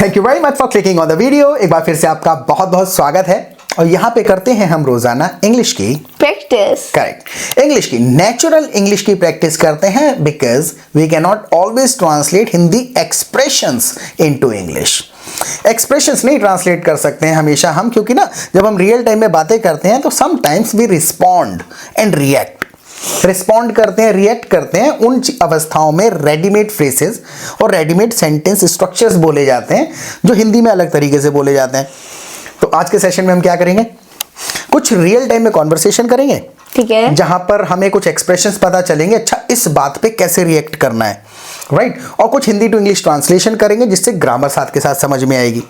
Thank you very much for clicking on the video. एक बार फिर से आपका बहुत बहुत स्वागत है और यहाँ पे करते हैं हम रोजाना इंग्लिश की प्रैक्टिस। करेक्ट, इंग्लिश की नेचुरल इंग्लिश की प्रैक्टिस करते हैं because we can not always translate Hindi expressions into English. Expressions नहीं ट्रांसलेट कर सकते हैं हमेशा हम, क्योंकि ना जब हम रियल टाइम में बातें करते हैं तो sometimes we respond and react. Respond करते हैं, रिएक्ट करते हैं उन अवस्थाओं में रेडीमेड फ्रेसेस और रेडीमेड सेंटेंस स्ट्रक्चर्स बोले जाते हैं जो हिंदी में अलग तरीके से बोले जाते हैं। तो आज के सेशन में हम क्या करेंगे, कुछ रियल टाइम में कॉन्वर्सेशन करेंगे, ठीक है, जहां पर हमें कुछ एक्सप्रेशंस पता चलेंगे, अच्छा इस बात पे कैसे रिएक्ट करना है, राइट। और कुछ हिंदी टू इंग्लिश ट्रांसलेशन करेंगे जिससे ग्रामर साथ के साथ समझ में आएगी।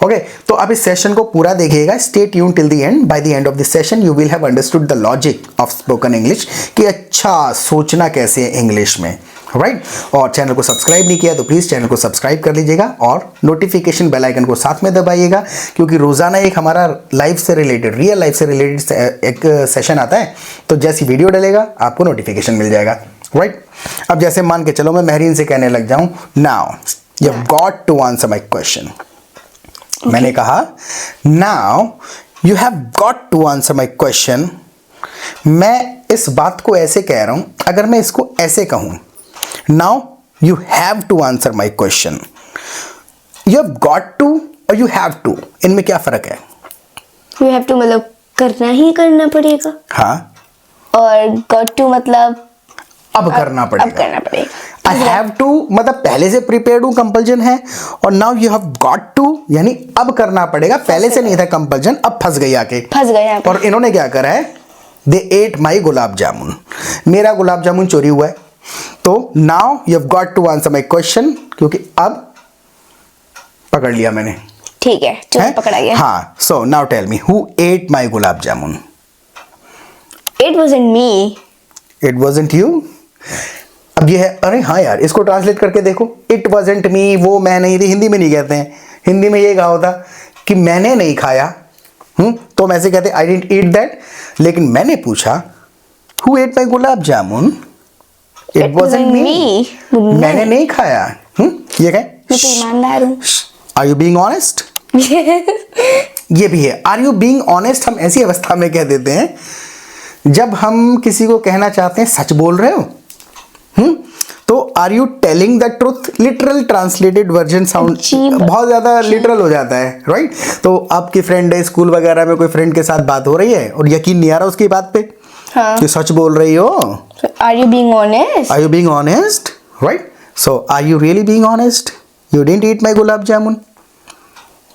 ओके, तो अब इस सेशन को पूरा देखिएगा, stay tune till the end. By the end of this session you will have understood the logic of spoken English, कि अच्छा सोचना कैसे है इंग्लिश में, राइट। और चैनल को सब्सक्राइब नहीं किया तो प्लीज चैनल को सब्सक्राइब कर लीजिएगा और नोटिफिकेशन बेल आइकन को साथ में दबाइएगा, क्योंकि रोजाना एक हमारा लाइफ से रिलेटेड, रियल लाइफ से रिलेटेड एक सेशन आता है, तो जैसी वीडियो डलेगा आपको नोटिफिकेशन मिल जाएगा, राइट। अब जैसे मान के चलो मैं महरीन से कहने लग जाऊं, now you have got to answer my question. मैंने कहा now you have got to answer my question. मैं इस बात को ऐसे कह रहा हूं, अगर मैं इसको ऐसे कहूं, now you have to answer my question. You have got to और यू हैव टू, इनमें क्या फर्क है? यू हैव टू मतलब करना ही करना पड़ेगा, हाँ, और गॉट टू मतलब अब करना अब पड़ेगा। करना पड़ेगा। आई हैव टू मतलब पहले से प्रिपेयर्ड हूं, कंपल्जन है, और now you have got to यानी अब करना पड़ेगा, पहले से नहीं था कंपल्जन, अब फंस गई आके, फंस गए यहाँ पे। और इन्होंने क्या करा है, दे एट माई गुलाब जामुन, मेरा गुलाब जामुन चोरी हुआ है। तो now you have got to answer my question, क्योंकि अब पकड़ लिया मैंने, ठीक है, चलो पकड़ा गया। हाँ। So now tell me who ate my gulab jamun. It wasn't me. It wasn't you. अब ये है, अरे हाँ यार, इसको ट्रांसलेट करके देखो, इट वॉजेंट मी, वो मैं नहीं थी, हिंदी में नहीं कहते हैं। हिंदी में ये कहा होता कि मैंने नहीं खाया, तो हम ऐसे कहते आई डिडंट ईट दैट। लेकिन मैंने पूछा who ate my gulab jamun, it wasn't me, मैंने नहीं खाया। ये कहें, मैं तो ईमानदार हूँ। Are you being honest. ये भी है, आर यू बीइंग ऑनेस्ट, हम ऐसी अवस्था में कह देते हैं जब हम किसी को कहना चाहते हैं सच बोल रहे हो। तो are you telling the truth, literal translated version sound बहुत ज्यादा लिटरल हो जाता है, राइट। तो आपकी फ्रेंड है, स्कूल वगैरह में कोई फ्रेंड के साथ बात हो रही है और यकीन नहीं आ रहा उसकी बात पे, हाँ, कि सच बोल रही हो। Are you being honest? Are you being honest, right. So are you really being honest, you didn't eat my gulab jamun.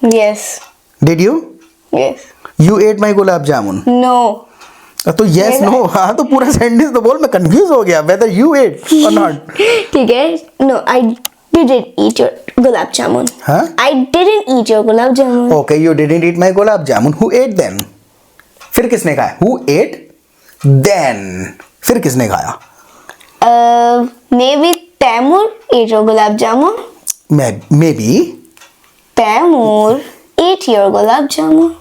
Yes. Did you? Yes. You ate my gulab jamun. No. तो यस नो, हाँ, तो पूरा सेंटेंस तो बोल, मैं कंफ्यूज हो गया whether you ate और नॉट। ठीक है, no I didn't eat your gulab jamun. हाँ? I didn't eat your gulab jamun. Okay, you didn't eat my gulab jamun, who ate them. फिर किसने खाया? हु एट देन, फिर किसने खाया? May be Taimur ate your gulab jamun. मे B Taimur ate your gulab jamun.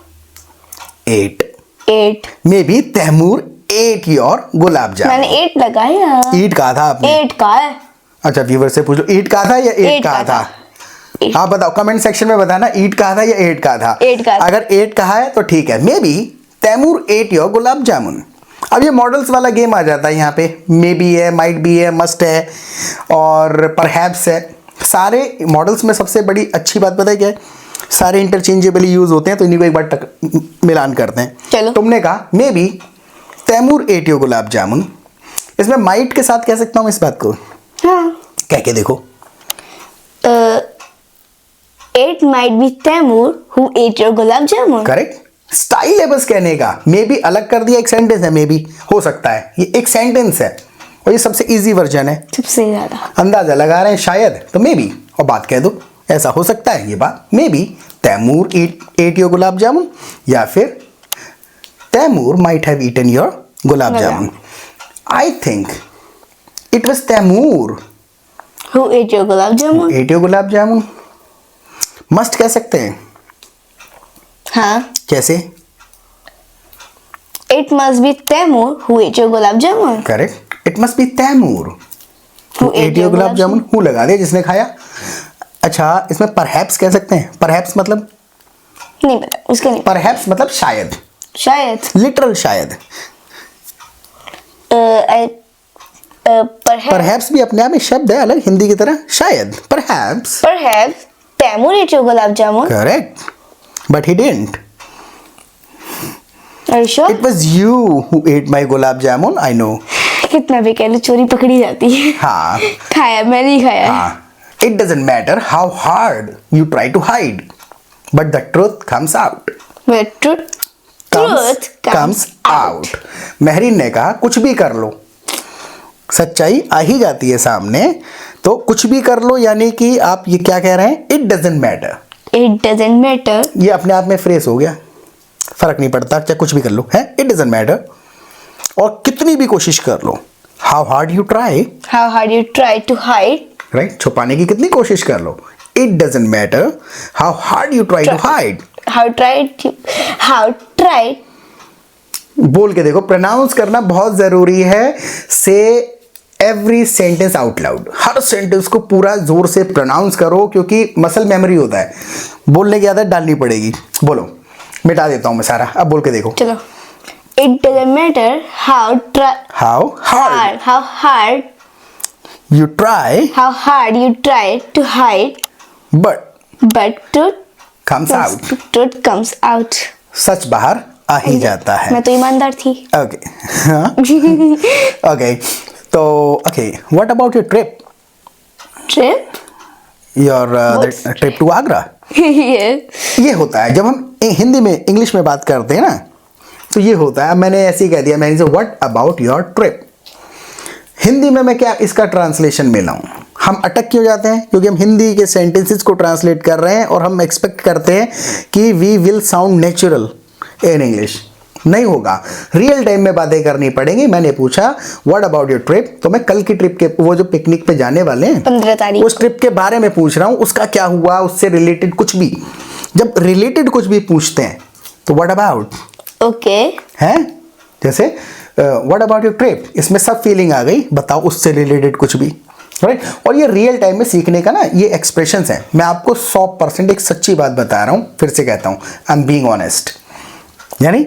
Ate, Ate. May be Taimur ate your gulab jamun. मैंने ate लगाया। ईट कहा था आपने? Ate का है। अच्छा, व्यूवर से पूछ लो, ईट कहा था या एट एट कहा कहा था? आप बताओ कमेंट सेक्शन में बताना, ईट कहा था या एट कहा था। एट कहा था। अगर एट कहा है तो ठीक है, may be Taimur ate your gulab jamun. अब ये मॉडल्स वाला गेम आ जाता है यहाँ पे, मे बी है, माइट बी है, मस्ट है और परहैप्स है। सारे मॉडल्स में सबसे बड़ी अच्छी बात पता है क्या है, सारे इंटरचेंजेबली यूज होते हैं, तो इन्हीं को एक बार मिलान करते हैं। चलो। तुमने कहा may be Taimur ate your gulab jamun, इसमें माइट के साथ कह सकता हूँ इस बात को, हाँ। कह के देखो। It might be Taimur who ate your gulab jamun. Correct, style है बस कहने का। मे बी अलग कर दिया, एक सेंटेंस है, मे बी हो सकता है, ये एक सेंटेंस है और ये सबसे इजी वर्जन है। सबसे ज्यादा अंदाजा लगा रहे हैं शायद, तो मे बी और बात कह दो, ऐसा हो सकता है ये बात। May be Taimur ate your gulab jamun, या फिर Taimur might have eaten your gulab jamun. I think it was Taimur who ate your gulab jamun. Ate your gulab jamun. Must कह सकते हैं, हाँ। कैसे? It must be Taimur who ate your gulab jamun. Correct, it must be Taimur Who ate your gulab jamun. Who लगा दिया जिसने खाया। अच्छा, इसमें परहैप्स कह सकते हैं? परहैप्स मतलब? नहीं पता, उसका नहीं। परहैप्स मतलब शायद, शायद। लिटरल शायद। परहैप्स भी अपने आप में शब्द है अलग, हिंदी की तरह। शायद, perhaps. Perhaps Taimur ate your gulab jamun. करेक्ट, but he didn't. Are you sure? It was you who ate my gulab jamun, I know. कितना भी कह लो चोरी पकड़ी जाती है। हाँ। खाया, मैंने नहीं खाया है। हाँ। It doesn't matter how hard you try to hide, but the truth comes out. But truth comes out. Mehreen ने कहा कुछ भी कर लो, सच्चाई आ ही जाती है सामने। तो कुछ भी कर लो यानी कि आप ये क्या कह रहे हैं? It doesn't matter. It doesn't matter. ये अपने आप में फ्रेज हो गया, फर्क नहीं पड़ता, चाहे कुछ भी कर लो, है। It doesn't matter. और कितनी भी कोशिश कर लो, how hard you try, How hard you try to hide. Right, छुपाने की कितनी कोशिश कर लो, it doesn't matter how hard you try to hide. How tried. बोल के देखो, प्रोनाउंस करना बहुत जरूरी है। से एवरी सेंटेंस आउट लाउड, हर सेंटेंस को पूरा जोर से प्रोनाउंस करो, क्योंकि मसल मेमोरी होता है, बोलने की आदत डालनी पड़ेगी। बोलो, मिटा देता हूं मैं सारा, अब बोल के देखो। चलो। It doesn't matter how how hard hard, you try, how hard you try to hide, but truth comes out. comes out. सच बाहर आ ही जाता है। मैं तो ईमानदार थी। ओके। ओके, तो okay, what about your trip? Trip? Your trip to Agra? Yes. ये होता है जब हम हिंदी में इंग्लिश में बात करते हैं ना, तो ये होता है। मैंने ऐसे ही कह दिया, मैंने से what about your trip. Hindi में मैं क्या इसका ट्रांसलेशन में लाऊं? हम अटक क्यों जाते हैं? क्योंकि हम हिंदी के सेंटेंसेस को ट्रांसलेट कर रहे हैं और हम एक्सपेक्ट करते हैं कि we will sound natural in English. नहीं होगा, रियल टाइम में बातें करनी पड़ेंगी। मैंने पूछा व्हाट अबाउट योर ट्रिप, तो मैं कल की ट्रिप के, वो जो पिकनिक पे जाने वाले हैं 15 तारीख, उस ट्रिप के बारे में पूछ रहा हूँ। उसका क्या हुआ, उससे रिलेटेड कुछ भी। जब रिलेटेड कुछ भी पूछते हैं तो व्हाट अबाउट, ओके, है। जैसे व्हाट अबाउट योर ट्रिप, इसमें सब फीलिंग आ गई, बताओ उससे रिलेटेड कुछ भी, राइट। और ये रियल टाइम में सीखने का ना ये एक्सप्रेशंस हैं। मैं आपको 100% एक सच्ची बात बता रहा हूँ, फिर से कहता हूँ, आई एम बीइंग ऑनेस्ट। यानी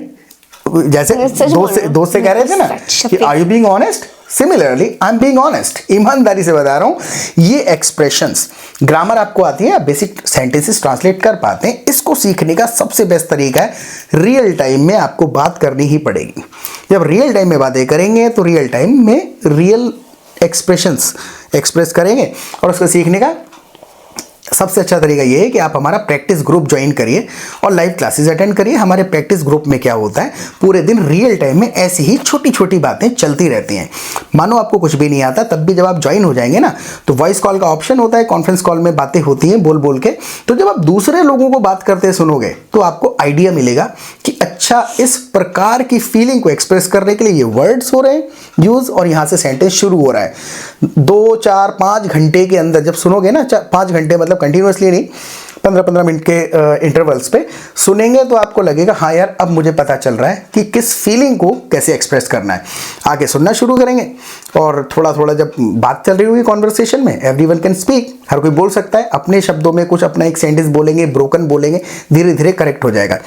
जैसे दोस्त से कह रहे थे ना कि are you being honest, similarly I am being honest. ईमानदारी से बता रहा हूं। ये एक्सप्रेशंस, ग्रामर आपको आती है, आप बेसिक सेंटेंसेस ट्रांसलेट कर पाते हैं। इसको सीखने का सबसे बेस्ट तरीका है रियल टाइम में आपको बात करनी ही पड़ेगी। जब रियल टाइम में बातें करेंगे तो रियल टाइम में रियल एक्सप्रेशंस एक्सप्रेस करेंगे। और उसको सीखने का सबसे अच्छा तरीका ये है कि आप हमारा प्रैक्टिस ग्रुप ज्वाइन करिए और लाइव क्लासेस अटेंड करिए। हमारे प्रैक्टिस ग्रुप में क्या होता है, पूरे दिन रियल टाइम में ऐसी ही छोटी छोटी बातें चलती रहती हैं। मानो आपको कुछ भी नहीं आता, तब भी जब आप ज्वाइन हो जाएंगे ना, तो वॉइस कॉल का ऑप्शन होता है, कॉन्फ्रेंस कॉल में बातें होती हैं बोल बोल के। तो जब आप दूसरे लोगों को बात करते सुनोगे तो आपको आइडिया मिलेगा कि अच्छा, इस प्रकार की फीलिंग को एक्सप्रेस करने के लिए ये वर्ड्स हो रहे हैं यूज, और यहाँ से सेंटेंस शुरू हो रहा है। 2, 4, 5 घंटे के अंदर जब सुनोगे ना, 5 घंटे मतलब कंटिन्यूसली नहीं, 15-15 मिनट के इंटरवल्स पे सुनेंगे, तो आपको लगेगा हाँ यार, अब मुझे पता चल रहा है कि किस फीलिंग को कैसे एक्सप्रेस करना है। आगे सुनना शुरू करेंगे और थोड़ा थोड़ा जब बात चल रही होगी कॉन्वर्सेशन में, एवरीवन कैन स्पीक, हर कोई बोल सकता है अपने शब्दों में कुछ, अपना एक सेंटेंस बोलेंगे, ब्रोकन बोलेंगे, धीरे धीरे करेक्ट हो जाएगा।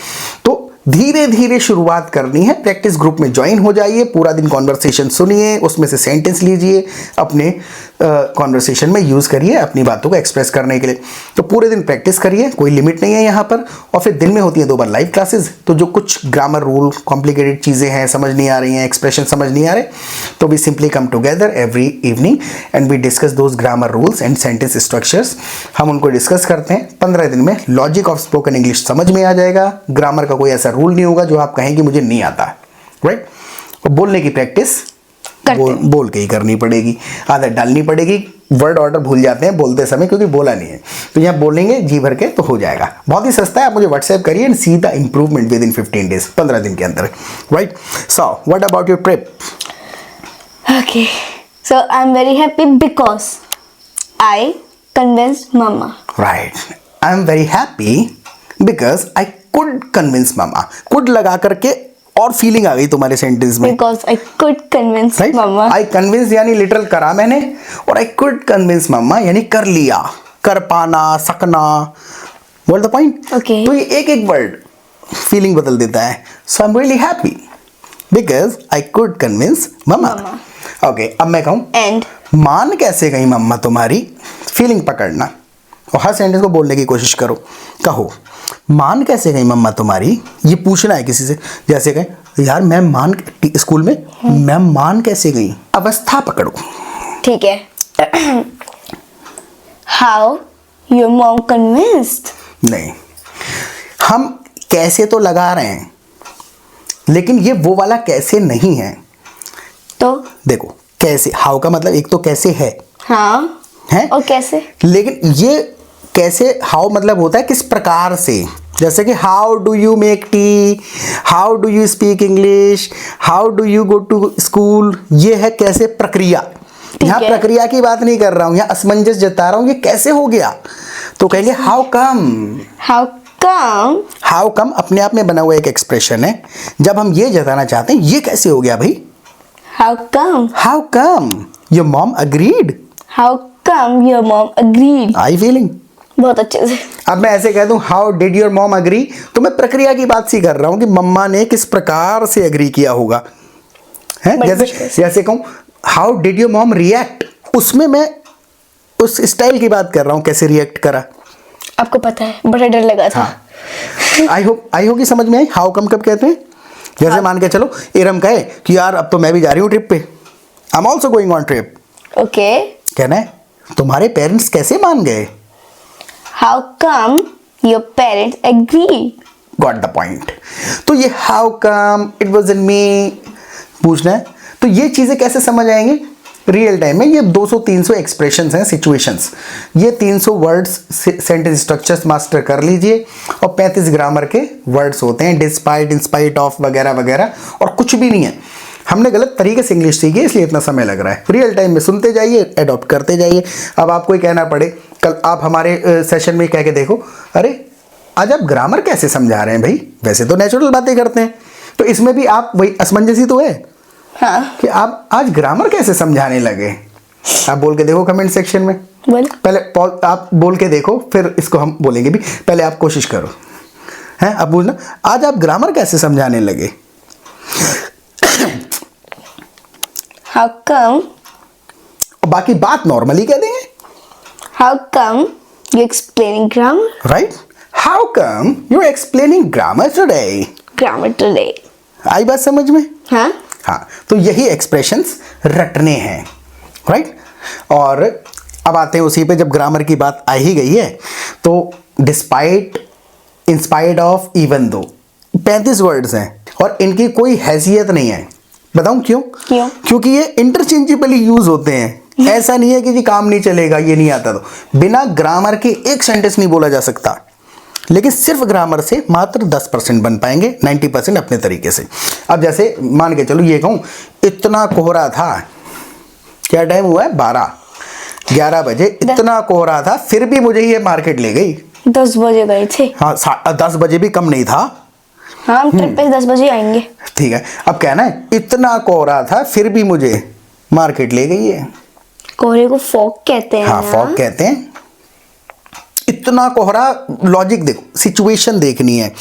तो धीरे धीरे शुरुआत करनी है। प्रैक्टिस ग्रुप में ज्वाइन हो जाइए, पूरा दिन कॉन्वर्सेशन सुनिए, उसमें से सेंटेंस लीजिए, अपने कॉन्वर्सेशन में यूज़ करिए अपनी बातों को एक्सप्रेस करने के लिए। तो पूरे दिन प्रैक्टिस करिए, कोई लिमिट नहीं है यहाँ पर। और फिर दिन में होती है 2 बार लाइव क्लासेस। तो जो कुछ ग्रामर रूल, कॉम्प्लिकेटेड चीज़ें हैं, समझ नहीं आ रही हैं, एक्सप्रेशन समझ नहीं आ रहे, तो we simply come together every evening and we discuss those grammar rules and sentence structures. हम उनको डिस्कस करते हैं। 15 दिन में लॉजिक ऑफ स्पोकन इंग्लिश समझ में आ जाएगा। ग्रामर का कोई ऐसा रूल नहीं होगा जो आप कहें कि मुझे नहीं आता, राइट। और बोलने की प्रैक्टिस बोल के ही करनी पड़ेगी, आदत डालनी पड़ेगी। वर्ड ऑर्डर भूल जाते हैं बोलते समय, क्योंकि बोला नहीं है। तो यहाँ बोलेंगे जी भर के तो हो जाएगा। बहुत ही सस्ता है, आप मुझे व्हाट्सएप करिए and see the improvement with in 15 days, 15 दिन के अंदर, right. So what about your trip? okay, so I'm very happy because I convinced mama. Right, I am very happy because I could convince mama. could लगा करके और feeling आ गई तुम्हारे sentence में, Because I could convince right. mama. I convince यानी literal करा मैंने, और आई कुड कन्विंस मम्मा यानी कर लिया, कर पाना, सकना, व्हाट द पॉइंट। Okay. तो ये एक एक वर्ड फीलिंग बदल देता है। So I am really happy because I could convince मम्मा। ओके, अब मैं कहूँ एंड मान कैसे गई मम्मा तुम्हारी, फीलिंग पकड़ना और हर सेंटेंस को बोलने की कोशिश करो। कहो मान कैसे गई मम्मा तुम्हारी, ये पूछना है किसी से। जैसे कहें यार मैम मान, स्कूल में मैम मान कैसे गई, अवस्था पकड़ो। ठीक है। How your mom convinced. नहीं, हम कैसे तो लगा रहे हैं लेकिन ये वो वाला कैसे नहीं है। तो देखो कैसे, हाउ का मतलब एक तो कैसे हाँ है और कैसे, लेकिन ये कैसे, हाउ मतलब होता है किस प्रकार से। जैसे कि how do you make tea, how do you speak English, how do you go to school, ये है कैसे प्रक्रिया। यहाँ है। प्रक्रिया की बात नहीं कर रहा हूँ, यहाँ असमंजस जता रहा हूँ, ये कैसे हो गया। तो कहेंगे how come. How come, how come अपने आप में बना हुआ एक एक्सप्रेशन है। जब हम ये जताना चाहते हैं ये कैसे हो गया भाई, how come, how come your mom agreed, how come your mom agreed. I feeling. बहुत अच्छे से। अब मैं ऐसे कह दूं how did your mom agree, तो मैं प्रक्रिया की बात सी कर रहा हूं कि मम्मा ने किस प्रकार से अग्री किया होगा, है। बड़ी जैसे मुश्किल से। जैसे कहूं how did your mom react, उसमें मैं उस स्टाइल की बात कर रहा हूं, कैसे रिएक्ट करा। आपको पता है बड़ा डर लगा था। आई होप कि समझ में आई। हाउ कम कब कहते हैं, जैसे मान के चलो इरम कहे कि यार अब तो मैं भी जा रही हूँ ट्रिप पे, I am also going on trip. Okay, कहना है तुम्हारे पेरेंट्स कैसे मान गए, how come your parents agree. Got the point. तो ये how come, it was in me पूछना है। तो ये चीज़ें कैसे समझ आएंगी रियल टाइम में। ये 200-300 एक्सप्रेशंस हैं, सिचुएशंस। ये 300 वर्ड्स सेंटेंस स्ट्रक्चर्स मास्टर कर लीजिए और 35 ग्रामर के वर्ड्स होते हैं, डिस्पाइट, इन स्पाइट ऑफ वगैरह वगैरह, और कुछ भी नहीं है। हमने गलत तरीके से इंग्लिश सीखी है इसलिए इतना समय लग रहा है। रियल टाइम में सुनते जाइए, एडॉप्ट करते जाइए। अब आपको ही कहना पड़े, कल आप हमारे सेशन में कह के देखो, अरे आज आप ग्रामर कैसे समझा रहे हैं भाई, वैसे तो नेचुरल बातें करते हैं। तो इसमें भी आप वही असमंजस ही तो है हाँ, कि आप आज ग्रामर कैसे समझाने लगे। आप बोल के देखो कमेंट सेक्शन में। बोल। पहले आप बोल के देखो, फिर इसको हम बोलेंगे भी। पहले आप कोशिश करो, हैं, अब बोलना आज आप ग्रामर कैसे समझाने लगे। हाउ कम, और बाकी बात नॉर्मली कह देंगे, how come you explaining grammar, right. How come you explaining grammar today. Grammar today. आई बात समझ में। हाँ, हाँ, तो यही एक्सप्रेशंस रटने हैं, राइट। और अब आते हैं उसी पे, जब ग्रामर की बात आ ही गई है तो despite, in spite of, even though, 35 words हैं और इनकी कोई हैसियत नहीं है। बताऊं क्यों? क्यों? क्योंकि ये इंटरचेंजेबली यूज होते हैं। ऐसा नहीं है कि जी काम नहीं चलेगा, ये नहीं आता तो। बिना ग्रामर के एक सेंटेंस नहीं बोला जा सकता, लेकिन सिर्फ ग्रामर से मात्र 10% बन पाएंगे, 90% अपने तरीके से। अब जैसे मान के चलो ये कहूँ इतना कोहरा था, क्या टाइम हुआ है 11 बजे, इतना कोहरा था फिर भी मुझे ये मार्केट ले गई। 10 बजे गए थे। हाँ, 10 बजे भी कम नहीं था। हाँ, हम ट्रिप पे 10 बजे आएंगे। ठीक है, अब कहना है इतना कोहरा था फिर भी मुझे मार्केट ले गई है। कोहरे को फॉग कहते हैं हाँ, ना? फॉग कहते हैं। इतना कोहरा, लॉजिक देखो, सिचुएशन देखनी है।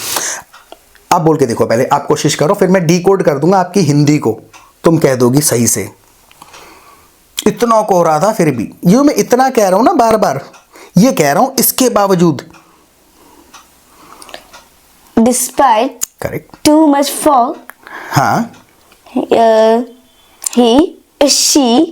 आप बोल के देखो, पहले आप कोशिश करो, फिर मैं डिकोड कर दूंगा आपकी हिंदी को, तुम कह दोगी सही से। इतना कोहरा था फिर भी, यूं मैं इतना कह रहा हूं ना बार बार, ये कह रहा हूं इसके बावजूद। Despite correct. too much fog, हाँ, she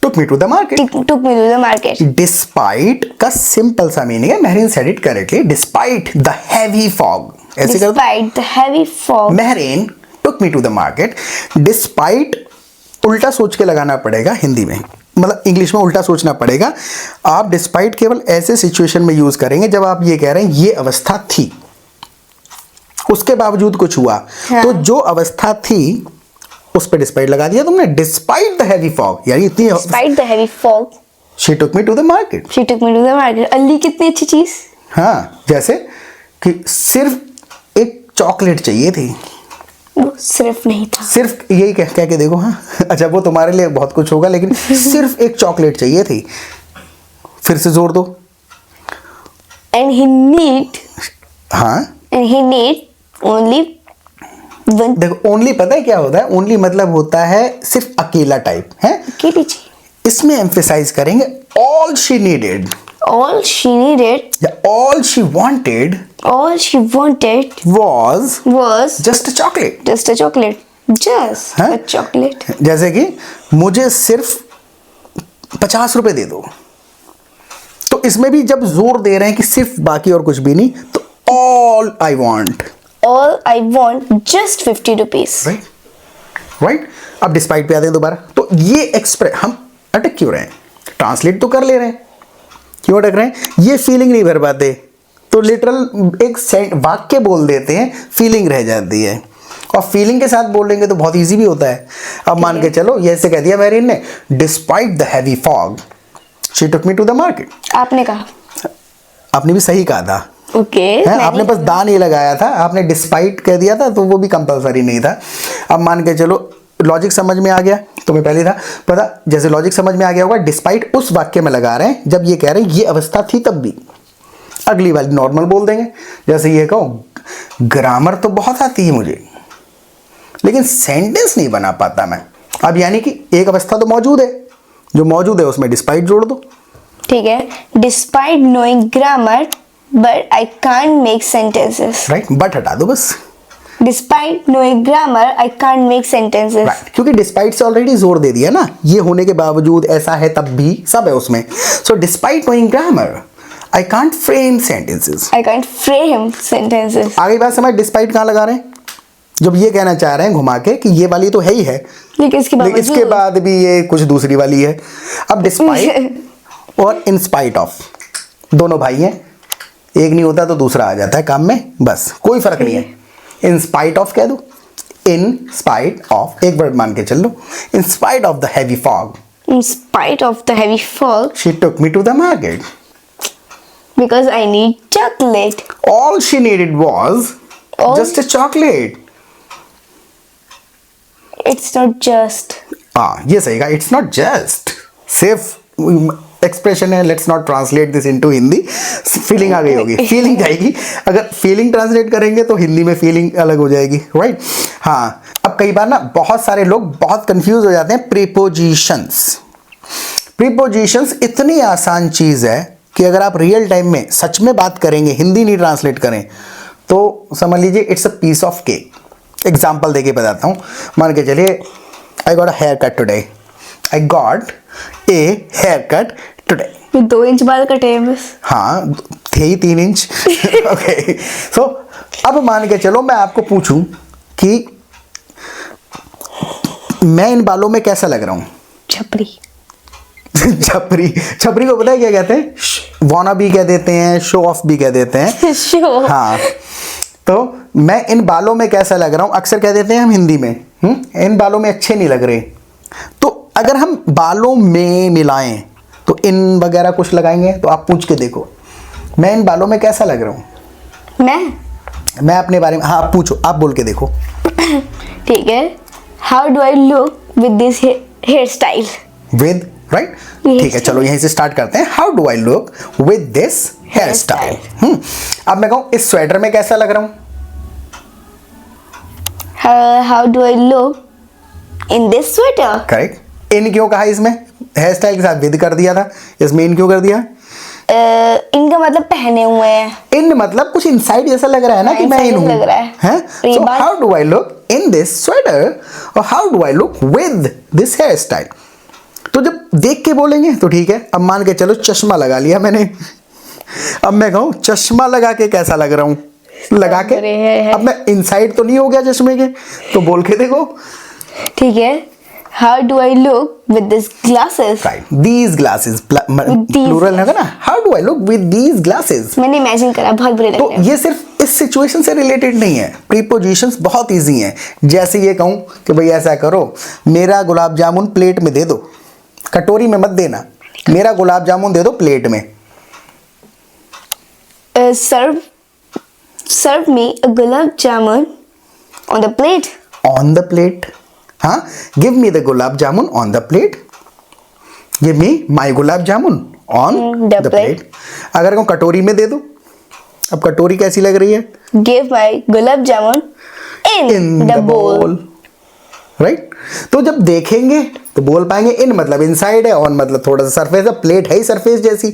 took me to the market. took me to the market. Despite का सिंपल सा मीनिंग है, Mehreen said it correctly, despite the heavy fog. ऐसे कर दो, Despite the heavy fog, Mehreen took me to the market. Despite उल्टा सोच के लगाना पड़ेगा हिंदी में, मतलब इंग्लिश में उल्टा सोचना पड़ेगा। आप डिस्पाइट केवल ऐसे सिचुएशन में यूज करेंगे जब आप ये कह रहे हैं ये अवस्था थी, उसके बावजूद कुछ हुआ। हाँ। तो जो अवस्था थी उस पर डिस्पाइट लगा दिया तुमने। डिस्पाइट द हैवी फॉग, यानी इतनी, despite the heavy fog, she took me to the market. she took me to the market. अल्ली कितनी अच्छी चीज। हाँ, जैसे कि सिर्फ एक चॉकलेट चाहिए थी, वो सिर्फ नहीं था। सिर्फ यही कह के देखो। हाँ, अच्छा वो तुम्हारे लिए बहुत कुछ होगा, लेकिन सिर्फ एक चॉकलेट चाहिए थी, फिर से जोर दो। And he need हाँ only one. देखो, ओनली पता है क्या होता है? ओनली मतलब होता है सिर्फ अकेला टाइप है। अकेली चीज। इसमें एम्फेसाइज करेंगे all she needed All she needed, या all she wanted all she wanted was was just a chocolate। just a chocolate. Just हाँ? a chocolate. जैसे कि मुझे सिर्फ 50 रुपए दे दो, तो इसमें भी जब जोर दे रहे हैं कि सिर्फ, बाकी और कुछ भी नहीं, तो all I want, All I want just 50 rupees. Right. अब डिस्पाइट पे आते हैं दोबारा। तो ये एक्सप्रेस, हम अटक क्यों रहे हैं? ट्रांसलेट तो कर ले रहे हैं, क्यों अटक रहे हैं? ये फीलिंग नहीं भर पाते, तो लिटरल एक वाक्य बोल देते हैं, फीलिंग रह जाती है। और फीलिंग के साथ बोलेंगे तो बहुत इजी भी होता है। अब मान के चलो, ये ऐसे कह दिया मैरिन ने, despite the heavy fog she took me to the market. आपने कहा। आपने भी सही कहा था। ओके। आपने बस दा नहीं लगाया था, आपने डिस्पाइट कह दिया था, तो वो भी कंपलसरी नहीं था। अब मान के चलो, लॉजिक समझ में आ गया। तुम्हें पहले था पता, जैसे लॉजिक समझ में आ गया होगा, डिस्पाइट उस वाक्य में लगा रहे हैं जब ये कह रहे हैं ये अवस्था थी तब भी। अगली वाली नॉर्मल बोल देंगे, जैसे ये कहो ग्रामर तो बहुत आती है मुझे, लेकिन सेंटेंस नहीं बना पाता मैं। अब यानी कि एक अवस्था तो मौजूद है, जो मौजूद है उसमें डिस्पाइट जोड़ दो। ठीक है। Despite knowing grammar but I can't make sentences. Right, but हटा दो बस। Despite knowing grammar I can't make sentences. Right, क्योंकि डिस्पाइट से ऑलरेडी जोर दे दिया ना, ये होने के बावजूद, ऐसा है तब भी, सब है उसमें। So despite knowing grammar I can't frame sentences. I can't frame sentences. आगे बात समझ, डिस्पाइट कहाँ लगा रहे हैं? जब ये कहना चाह रहे हैं घुमा के कि ये वाली तो है ही है, लेकिन इसके बाद भी ये कुछ दूसरी वाली है। अब डिस्पाइट और इन स्पाइट ऑफ दोनों भाई हैं, एक नहीं होता तो दूसरा आ जाता है काम में, बस कोई फर्क नहीं है। इन स्पाइट ऑफ कह दो, इन स्पाइट ऑफ, एक वर्ड मान के चल लो, in spite of the heavy fog In spite of the heavy fog, she took me to the market. because I need chocolate. All she needed was All- just a chocolate. It's not just. हाँ, ये सही कहा, it's not just. सिर्फ expression है, let's not translate this into Hindi. Feeling आ गई होगी, feeling आएगी। अगर फीलिंग ट्रांसलेट करेंगे तो हिंदी में फीलिंग अलग हो जाएगी, राइट। हाँ, अब कई बार ना बहुत सारे लोग बहुत कंफ्यूज हो जाते हैं प्रीपोजिशंस। प्रीपोजिशंस इतनी आसान चीज़ है कि अगर आप रियल टाइम में सच में बात करेंगे, हिंदी नहीं ट्रांसलेट करें, तो समझ लीजिए it's a piece of cake. Example देके बताता हूँ। मान के चलिए, I got a hair cut today. I got a hair cut today. 2 inch बाल कटे हैं बस। हाँ, थे ही 3 इंच। ओके, सो अब मान के चलो मैं आपको पूछूं कि मैं इन बालों में कैसा लग रहा हूं? छपरी। छपरी। छपरी को पता है क्या कहते हैं? वाना भी कह देते हैं, शो ऑफ भी कह देते हैं। Sure. हाँ, तो मैं इन बालों में कैसा लग रहा हूं अक्सर कह देते हैं हम हिंदी में, इन बालों में अच्छे नहीं लग रहे। तो अगर हम बालों में मिलाएं तो इन वगैरह कुछ लगाएंगे, तो आप पूछ के देखो मैं इन बालों में कैसा लग रहा हूं। मैं अपने बारे में, हाँ आप पूछो, आप बोल के देखो। ठीक है। How do I look with this hair style? With, right, ठीक है, चलो यहीं से स्टार्ट करते हैं। How do I look with this hair style. अब मैं कहूं इस स्वेटर में कैसा लग रहा हूं? How do I look in this sweater? Correct. In क्यों कहा इसमें? हेयर स्टाइल के साथ विद कर दिया था, इसमें इन क्यों कर दिया? इनका मतलब पहने हुए हैं। इन मतलब कुछ इनसाइड जैसा लग रहा है ना कि मैं इन हूं, लग रहा है। So how do I look in this sweater और how do I look with this hair style. तो जब देख के बोलेंगे तो ठीक है। अब मान के चलो चश्मा लगा लिया मैंने, अब मैं कहूं चश्मा लगा के कैसा लग रहा हूं? लगा के अब मैं इनसाइड तो नहीं हो गया चश्मे के, तो बोल के देखो। ठीक है। How do I look with this glasses? Right, these glasses, plural है ना। How do I look with these glasses? मैंने इमेजिन करा, बहुत बुरे लग तो रहे हैं। ये सिर्फ इस सिचुएशन से रिलेटेड नहीं है, प्रीपोजिशंस बहुत इजी हैं। जैसे ये कहूं कि भाई ऐसा करो, मेरा गुलाब जामुन प्लेट में दे दो, कटोरी में मत देना, मेरा गुलाब जामुन दे दो प्लेट में। Serve me a gulab jamun on the plate. On the plate, हाँ, give me the gulab jamun on the plate, give me my gulab jamun on the the plate. Plate. अगर को कटोरी में दे दो, अब कटोरी कैसी लग रही है? Give my gulab jamun in the bowl. Right. तो जब देखेंगे तो बोल पाएंगे इन मतलब इनसाइड है, ऑन मतलब थोड़ा सा सरफेस है, प्लेट है ही सरफेस जैसी।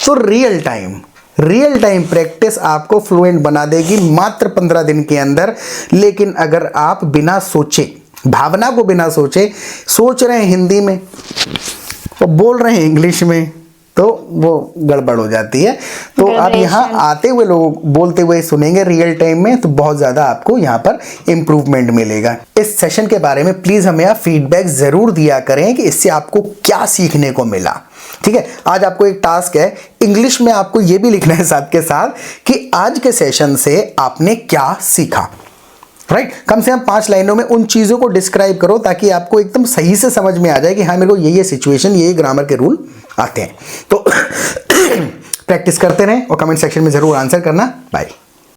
तो रियल टाइम प्रैक्टिस आपको फ्लुएंट बना देगी मात्र 15 दिन के अंदर। लेकिन अगर आप बिना सोचे, भावना को बिना सोचे, सोच रहे हैं हिंदी में और बोल रहे हैं इंग्लिश में, तो वो गड़बड़ हो जाती है। तो आप यहाँ आते हुए लोग बोलते हुए सुनेंगे रियल टाइम में, तो बहुत ज़्यादा आपको यहाँ पर इम्प्रूवमेंट मिलेगा। इस सेशन के बारे में प्लीज़ हमें आप फीडबैक ज़रूर दिया करें कि इससे आपको क्या सीखने को मिला। ठीक है, आज आपको एक टास्क है, इंग्लिश में आपको ये भी लिखना है साथ के साथ कि आज के सेशन से आपने क्या सीखा। राइट, कम से कम 5 लाइनों में उन चीज़ों को डिस्क्राइब करो ताकि आपको एकदम सही से समझ में आ जाए कि हाँ मेरे को ये सिचुएशन, ये ग्रामर के रूल आते हैं। तो प्रैक्टिस करते रहें और कमेंट सेक्शन में ज़रूर आंसर करना। बाय।